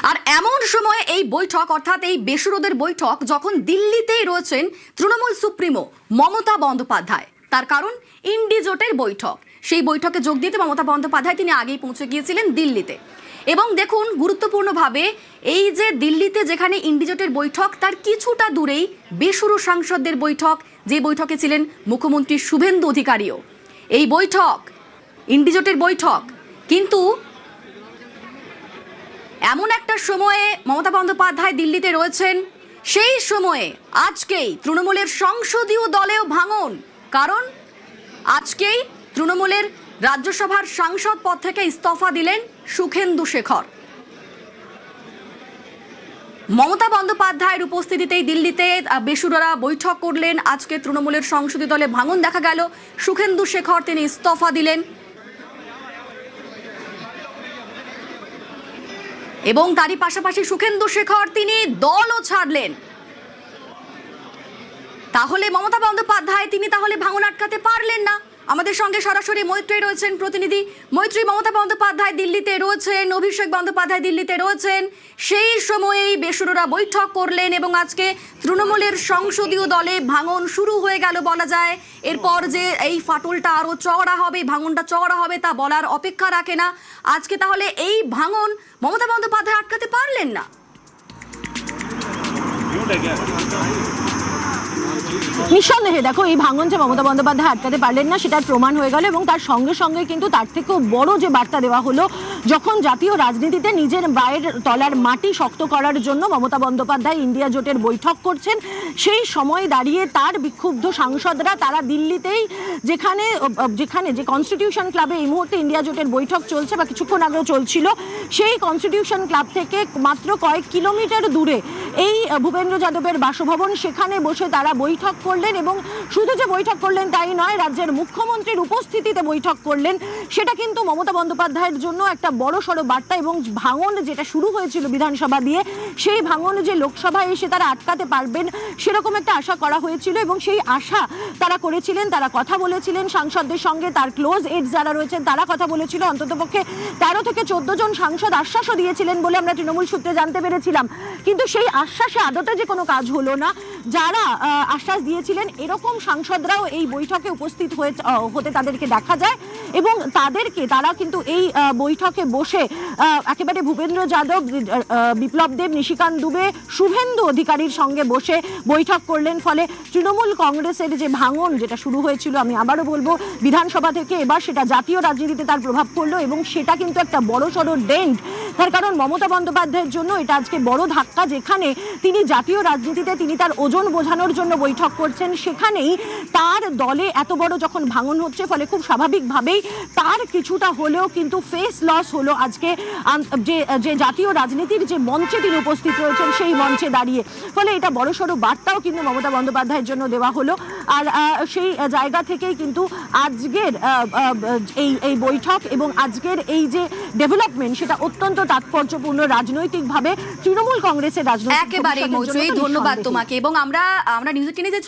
আর এমন সময় এই বৈঠক অর্থাৎ এই বেসুরোদের বৈঠক যখন দিল্লিতেই রয়েছেন তৃণমূল সুপ্রিমো মমতা বন্দ্যোপাধ্যায়। তার কারণ ইন্ডি জোটের বৈঠক। সেই বৈঠকে যোগ দিতে মমতা বন্দ্যোপাধ্যায় তিনি আগেই পৌঁছে গিয়েছিলেন দিল্লিতে। এবং দেখুন গুরুত্বপূর্ণভাবে এই যে দিল্লিতে যেখানে ইন্ডি জোটের বৈঠক তার কিছুটা দূরেই বেসুরো সাংসদদের বৈঠক, যে বৈঠকে ছিলেন মুখ্যমন্ত্রী শুভেন্দু অধিকারীও। এই বৈঠক ইন্ডি জোটের বৈঠক, কিন্তু এমন একটা সময়ে মমতা বন্দ্যোপাধ্যায় দিল্লিতে রয়েছেন, সেই সময়ে আজকেই তৃণমূলের সংসদীয় দলেও ভাঙন। কারণ আজকেই তৃণমূলের রাজ্যসভার সাংসদ পদ থেকে ইস্তফা দিলেন সুখেন্দু শেখর। মমতা বন্দ্যোপাধ্যায়ের উপস্থিতিতেই দিল্লিতে বেসুরোরা বৈঠক করলেন। আজকে তৃণমূলের সংসদীয় দলে ভাঙন দেখা গেল। সুখেন্দু শেখর তিনি ইস্তফা দিলেন এবং তারই পাশাপাশি সুখেন্দু শেখর তিনি দলও ছাড়লেন। তাহলে মমতা বন্দ্যোপাধ্যায় তিনি তাহলে ভাঙন আটকাতে পারলেন না। আমাদের সঙ্গে সরাসরি মৈত্রী রয়েছেন প্রতিনিধি। মৈত্রী, মমতা বন্দ্যোপাধ্যায় দিল্লিতে রয়েছেন, অভিষেক বন্দ্যোপাধ্যায় দিল্লিতে রয়েছেন, সেই সময়েই বেসুরোরা বৈঠক করলেন এবং আজকে তৃণমূলের সংসদীয় দলে ভাঙন শুরু হয়ে গেল বলা যায়। এরপর যে এই ফাটলটা আরো চওড়া হবে, ভাঙনটা চওড়া হবে তা বলার অপেক্ষা রাখে না। আজকে তাহলে এই ভাঙন মমতা বন্দ্যোপাধ্যায় আটকাতে পারলেন না। নিঃসন্দেহে দেখো এই ভাঙন যে মমতা বন্দ্যোপাধ্যায় আটকাতে পারলেন না সেটার প্রমাণ হয়ে গেল। এবং তার সঙ্গে সঙ্গে কিন্তু তার থেকেও বড় যে বার্তা দেওয়া হলো, যখন জাতীয় রাজনীতিতে নিজের পায়ের তলার মাটি শক্ত করার জন্য মমতা বন্দ্যোপাধ্যায় ইন্ডিয়া জোটের বৈঠক করছেন, সেই সময় দাঁড়িয়ে তার বিক্ষুব্ধ সাংসদরা তারা দিল্লিতেই যেখানে যে কনস্টিটিউশন ক্লাবে এই মুহূর্তে ইন্ডিয়া জোটের বৈঠক চলছে বা কিছুক্ষণ আগেও চলছিল, সেই কনস্টিটিউশন ক্লাব থেকে মাত্র কয়েক কিলোমিটার দূরে এই ভূপেন্দ্র যাদবের বাসভবন, সেখানে বসে তারা বৈঠক করলেন। এবং শুধু যে বৈঠক করলেন তাই নয়, রাজ্যের মুখ্যমন্ত্রীর উপস্থিতিতে বৈঠক করলেন। সেটা কিন্তু মমতা বন্দ্যোপাধ্যায়ের জন্য একটা বড় সড়ো বার্তা। এবং ভাঙন যেটা শুরু হয়েছিল বিধানসভা দিয়ে, সেই ভাঙন যে লোকসভায় এসে তারা আটকাতে পারবেন সেরকম একটা আশা করা হয়েছিল এবং সেই আশা তারা করেছিলেন। তারা কথা বলেছিলেন সাংসদদের সঙ্গে, তার ক্লোজ এডস যারা রয়েছেন তারা কথা বলেছিল। অন্ততপক্ষে 13 থেকে 14 জন সাংসদ আশ্বাসও দিয়েছিলেন বলে আমরা তৃণমূল সূত্রে জানতে পেরেছিলাম। কিন্তু সেই আশ্বাসে আদতে যে কোনো কাজ হলো না। যারা আশ্বাস দিয়েছিলেন এরকম সাংসদরাও এই বৈঠকে উপস্থিত হতে তাদেরকে দেখা যায় এবং তারা কিন্তু এই বৈঠকে বসে একেবারে ভূপেন্দ্র যাদব, বিপ্লব দেব, নিশিকান্ত দুবে, শুভেন্দু অধিকারীর সঙ্গে বসে বৈঠক করলেন। ফলে তৃণমূল কংগ্রেসের যে ভাঙন যেটা শুরু হয়েছিল, আমি আবারও বলবো বিধানসভা থেকে এবার সেটা জাতীয় রাজনীতিতে তার প্রভাব পড়লো এবং সেটা কিন্তু একটা বড় সড়ো ডেন্ট। তার কারণ মমতা বন্দ্যোপাধ্যায়ের জন্য এটা আজকে বড় ধাক্কা, যেখানে তিনি জাতীয় রাজনীতিতে তিনি তার ওজন বোঝানোর জন্য বৈঠক করছেন, সেখানেই তার দলে এত বড় যখন ভাঙন হচ্ছে, ফলে খুব স্বাভাবিকভাবেই তার কিছুটা হলেও কিন্তু ফেস লস হলো আজকে যে জাতীয় রাজনীতির যে মঞ্চে তিনি উপস্থিত রয়েছেন সেই মঞ্চে দাঁড়িয়ে। ফলে এটা বড়সড় বার্তাও কিন্তু মমতা বন্দ্যোপাধ্যায়ের জন্য দেওয়া হলো। আর সেই জায়গা থেকেই কিন্তু আজকের এই বৈঠক এবং আজকের এই যে ডেভেলপমেন্ট সেটা অত্যন্ত তাৎপর্যপূর্ণ রাজনৈতিকভাবে তৃণমূল কংগ্রেসের রাজনৈতিক। একেবারে মৈত্রী, ধন্যবাদ তোমাকে। এবং আমরা নিউজ 18-এ যে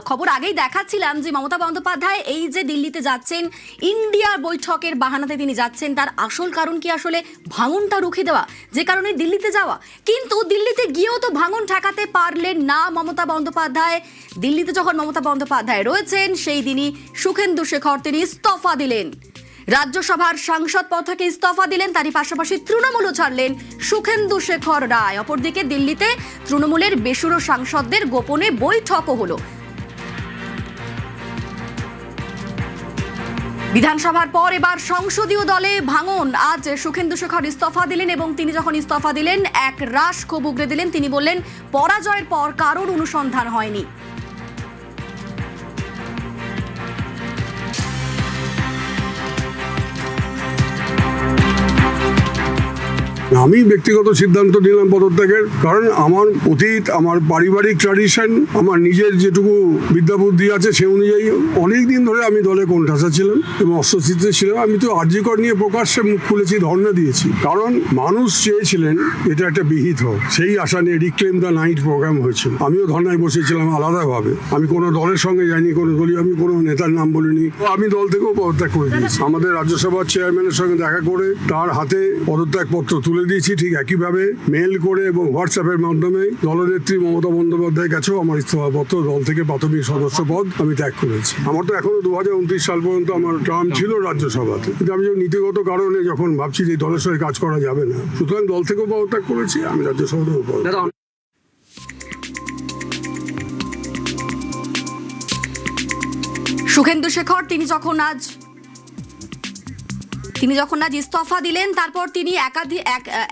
খবর আগেই দেখাচ্ছিলাম যে মমতা বন্দ্যোপাধ্যায় এই যে দিল্লিতে যাচ্ছেন, ইন্ডিয়া বৈঠকের বাহানাতে তিনি যাচ্ছেন, তার আসল কারণ কি আসলে ভাঙনটা রুখে দেওয়া, যে কারণে দিল্লিতে যাওয়া। কিন্তু দিল্লিতে গিয়েও তো ভাঙন ঠেকাতে পারলেন না মমতা বন্দ্যোপাধ্যায়। দিল্লিতে যখন মমতা বন্দ্যোপাধ্যায় রয়েছেন সেই দিনই সুখেন্দু শেখর তিনি ইস্তফা দিলেন, রাজ্যসভার সাংসদ পদ থেকে ইস্তফা দিলেন। তারই পাশাপাশি তৃণমূলও ছাড়লেন সুখেন্দু শেখর রায়। অপরদিকে দিল্লিতে তৃণমূলের বেসুরো সাংসদদের গোপনে বৈঠকও হলো। বিধানসভার পর এবার সংসদীয় দলে ভাঙন। আজ সুখেন্দু শেখর ইস্তফা দিলেন এবং তিনি যখন ইস্তফা দিলেন এক রাশ ক্ষোভ উগরে দিলেন। তিনি বললেন পরাজয়ের পর কারোর অনুসন্ধান হয়নি। আমি ব্যক্তিগত সিদ্ধান্ত নিলাম পদত্যাগের, কারণ আমার অতীত, আমার পারিবারিক ট্র্যাডিশন, আমার নিজের যেটুকু বিদ্যা বুদ্ধি আছে সে অনুযায়ী অনেক দিন ধরে আমি দলে কোণঠাসা ছিলাম এবং অস্বস্তিতে ছিলাম। আমি তো আরজি কর নিয়ে প্রকাশ্যে মুখ খুলেছি, ধর্ণা দিয়েছি, কারণ মানুষ চেয়েছিলেন এটা একটা বিহিত হোক। সেই আশা নিয়ে রিক্লেম দ্য নাইট প্রোগ্রাম হয়েছিল। আমিও ধর্ণায় বসেছিলাম আলাদাভাবে। আমি কোনো দলের সঙ্গে যাইনি, কোনো দলীয়, আমি কোনো নেতার নাম বলিনি। আমি দল থেকেও পদত্যাগ করে দিয়েছি। আমাদের রাজ্যসভার চেয়ারম্যানের সঙ্গে দেখা করে তার হাতে পদত্যাগপত্র তুলে দিয়েছি, ঠিক একইভাবে মেল করে এবং হোয়াটসঅ্যাপের মাধ্যমে দলনেত্রী মমতা বন্দ্যোপাধ্যায়ের কাছেও আমার ইস্তফাপত্র, দল থেকে প্রাথমিক সদস্য পদ আমি ত্যাগ করেছি। আমার তো এখনো 2029 সাল পর্যন্ত আমার টার্ম ছিল রাজ্যসভাতে, কিন্তু আমি নীতিগত কারণে যখন ভাবছি যে দলের সঙ্গে কাজ করা যাবে না, সুতরাং দল থেকেও পদত্যাগ করেছি, আমি রাজ্যসভাতেও পদত্যাগ। সুখেন্দু শেখর তিনি যখন আজ ইস্তফা দিলেন, তারপর তিনি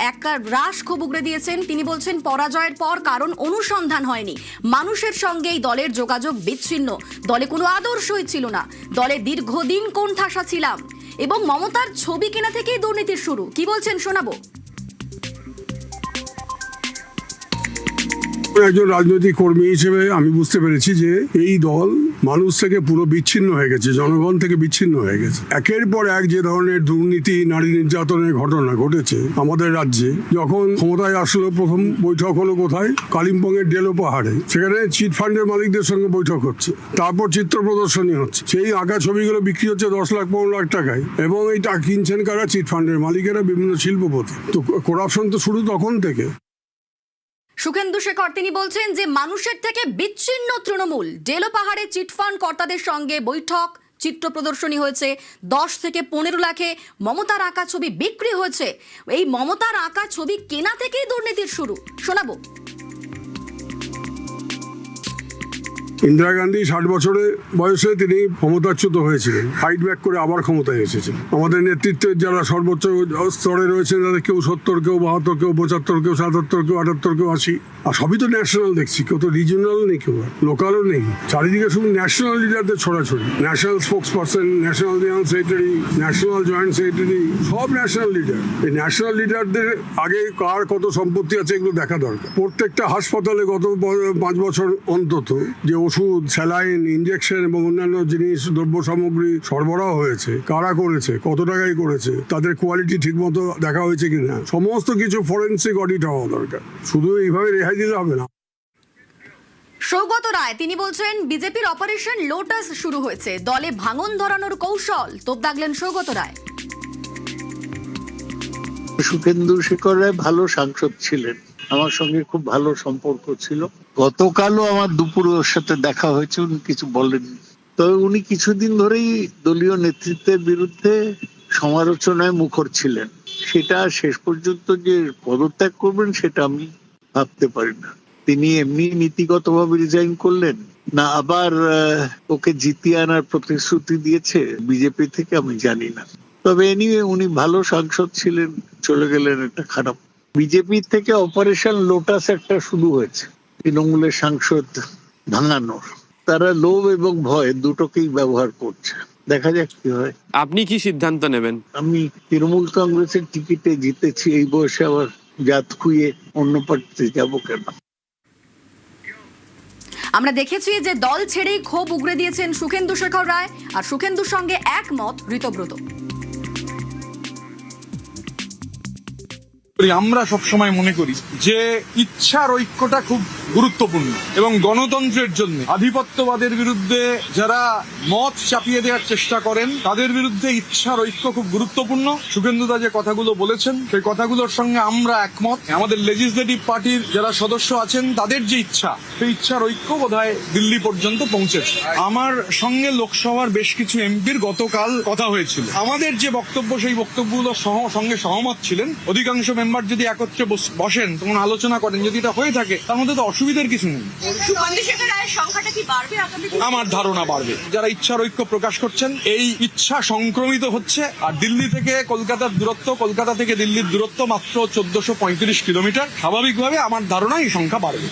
এক রাশ ক্ষোভ উগরে দিয়েছেন। তিনি বলছেন পরাজয়ের পর কারণ অনুসন্ধান হয়নি, মানুষের সঙ্গে এই দলের যোগাযোগ বিচ্ছিন্ন, দলে কোনো আদর্শই ছিল না, দলে দীর্ঘদিন কোণঠাসা ছিলাম এবং মমতার ছবি কেনা থেকেই দুর্নীতির শুরু। কি বলছেন শোনাবো। একজন রাজনৈতিক কর্মী হিসেবে আমি বুঝতে পেরেছি যে এই দল মানুষ থেকে পুরো বিচ্ছিন্ন হয়ে গেছে, জনগণ থেকে বিচ্ছিন্ন হয়ে গেছে। একের পর এক যে ধরনের দুর্নীতি, নারী নির্যাতনের ঘটনা ঘটেছে আমাদের রাজ্যে, যখন ক্ষমতায় আসলো প্রথম বৈঠক হলো কোথায়? কালিম্পং এর ডেলো পাহাড়ে, সেখানে চিট ফান্ডের মালিকদের সঙ্গে বৈঠক হচ্ছে, তারপর চিত্র প্রদর্শনী হচ্ছে, সেই আঁকা ছবিগুলো বিক্রি হচ্ছে 10 লাখ 15 লাখ টাকায়, এবং এইটা কিনছেন কারা? চিট ফান্ডের মালিকেরা, বিভিন্ন শিল্পপতি। তো করাপশন তো শুরু তখন থেকে। সুখেন্দু শেখর তিনি বলছেন যে মানুষের থেকে বিচ্ছিন্ন তৃণমূল, ডেলো পাহাড়ে চিটফান্ড কর্তাদের সঙ্গে বৈঠক, চিত্র প্রদর্শনী হয়েছে, 10 থেকে 15 লাখে মমতার আঁকা ছবি বিক্রি হয়েছে। এই মমতার আঁকা ছবি কেনা থেকেই দুর্নীতির শুরু। শোনাবো। ইন্দিরা গান্ধী 60 বছরের বয়সে তিনি ক্ষমতাচ্যুত হয়েছিলেন, ফাইট ব্যাক করে আবার ক্ষমতায় এসেছিলেন। আমাদের নেতৃত্বের যারা সর্বোচ্চ স্তরে রয়েছেন তাদের কেউ 70, কেউ 72, কেউ 75, কেউ 77, কেউ 78, কেউ 80, আর সবই তো ন্যাশনাল দেখছি, কেউ তো রিজিওনাল নেই, কেউ লোকালও নেই। চারিদিকে শুধু ন্যাশনাল লিডারদের ছড়াছড়ি, national spokes person, national general secretary, national joint secretary, সব ন্যাশনাল লিডার। এই ন্যাশনাল লিডারদের আগে কার কত সম্পত্তি আছে এগুলো দেখা দরকার। প্রত্যেকটা হাসপাতালে গত 5 বছর অন্তত যে ওষুধ, স্যালাইন, ইনজেকশন এবং অন্যান্য জিনিস, দ্রব্য সামগ্রী সরবরাহ হয়েছে, কারা করেছে, কত টাকায় করেছে, তাদের কোয়ালিটি ঠিকমতো দেখা হয়েছে কিনা, সমস্ত কিছু ফরেন্সিক অডিট হওয়া দরকার। শুধু এইভাবে রেহাই দিলে হবে না। সৌগত রায় তিনি বলছেন বিজেপির অপারেশন লোটাস শুরু হয়েছে, দলে ভাঙন ধরানোর কৌশল তোপ দাগলেন সৌগত রায়। সুখেন্দু শেখর রায় ভালো সাংসদ ছিলেন, আমার সঙ্গে খুব ভালো সম্পর্ক ছিল। গতকালও আমার দুপুরে ওর সাথে দেখা হয়েছে, উনি কিছু বলেননি। তবে উনি কিছুদিন ধরেই দলীয় নেতৃত্বের বিরুদ্ধে সমালোচনায় মুখর ছিলেন। সেটা শেষ পর্যন্ত যে পদত্যাগ করবেন সেটা আমি ভাবতে পারি না। তিনি এমনি নীতিগতভাবে রিজাইন করলেন না আবার ওকে জিতিয়ে আনার প্রতিশ্রুতি দিয়েছে বিজেপি থেকে, আমি জানি না। তবে এনিওয়ে উনি ভালো সাংসদ ছিলেন, চলে গেলেন, এটা খারাপ। বিজেপি থেকে অপারেশন লোটাস একটা শুরু হয়েছে তৃণমূলের সাংসদ ভাঙানোর। তারা লোভ এবং ভয় দুটোকেই ব্যবহার করছে, দেখা যাক কি হয়। আপনি কি সিদ্ধান্ত নেবেন? আমি তৃণমূল কংগ্রেসের টিকিটে জিতেছি, এই বয়সে আবার জাত খুইয়ে অন্য পার্টিতে যাবো কেন? আমরা দেখেছি যে দল ছেড়েই ক্ষোভ উগরে দিয়েছেন সুখেন্দু শেখর রায়, আর সুখেন্দুর সঙ্গে একমত ঋতব্রত। আমরা সবসময় মনে করি যে ইচ্ছার ঐক্যটা খুব গুরুত্বপূর্ণ, এবং গণতন্ত্রের জন্য আধিপত্যবাদের বিরুদ্ধে যারা মত চাপিয়ে দেওয়ার চেষ্টা করেন তাদের বিরুদ্ধে ইচ্ছার ঐক্য খুব গুরুত্বপূর্ণ। সুখেন্দুদা যে কথাগুলো বলেছেন সেই কথাগুলোর সঙ্গে আমরা একমত। আমাদের লেজিসলেটিভ পার্টির যারা সদস্য আছেন তাদের যে ইচ্ছা, সেই ইচ্ছার ঐক্য বোধহয় দিল্লি পর্যন্ত পৌঁছেছে। আমার সঙ্গে লোকসভার বেশ কিছু এমপির গতকাল কথা হয়েছিল, আমাদের যে বক্তব্য সেই বক্তব্যগুলোর সঙ্গে সহমত ছিলেন। অধিকাংশ মেম্বার যদি একত্রে বসেন তখন আলোচনা করেন, যদি এটা হয়ে থাকে তার মধ্যে তো অসুবিধার কিছু নেই। আমার ধারণা বাড়বে। যারা ইচ্ছার ঐক্য প্রকাশ করছেন, এই ইচ্ছা সংক্রমিত হচ্ছে। আর দিল্লি থেকে কলকাতার দূরত্ব, কলকাতা থেকে দিল্লির দূরত্ব মাত্র 1435 কিলোমিটার। স্বাভাবিকভাবে আমার ধারণা এই সংখ্যা বাড়বে।